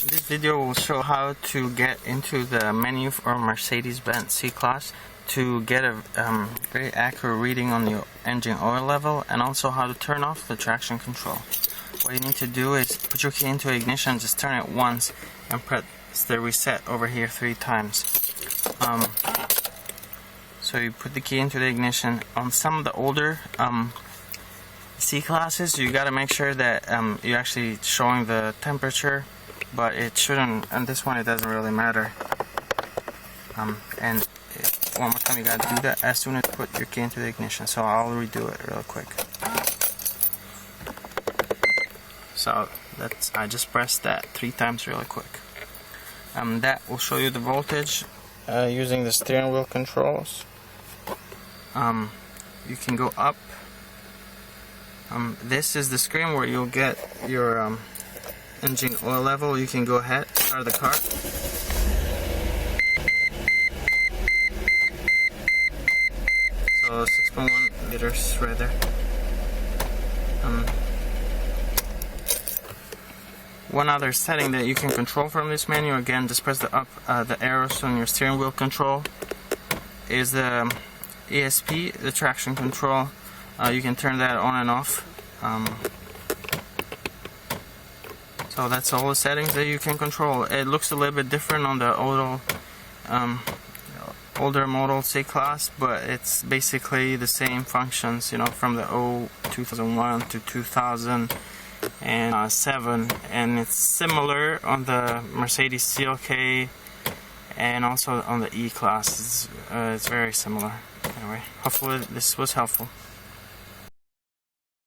This video will show how to get into the menu for Mercedes-Benz C-Class to get a very accurate reading on the engine oil level, and also how to turn off the traction control. What you need to do is put your key into ignition, just turn it once and press the reset over here 3 times. So you put the key into the ignition. On some of the older C-Classes, you got to make sure that you're actually showing the temperature, but it shouldn't. On this one, it doesn't really matter. And one more time, you got to do that as soon as you put your key into the ignition. So I'll redo it real quick. So I just pressed that 3 times really quick. That will show you the voltage using the steering wheel controls. You can go up. This is the screen where you'll get your engine oil level. You can go ahead, start the car. So 6.1 liters right there. One other setting that you can control from this menu, again, just press the arrows on your steering wheel control, is the ESP, the traction control. You can turn that on and off. So that's all the settings that you can control. It looks a little bit different on the older model C-Class, but it's basically the same functions, you know, from the 2001 to 2007, and it's similar on the Mercedes CLK and also on the E-Class. It's very similar. Anyway, hopefully this was helpful.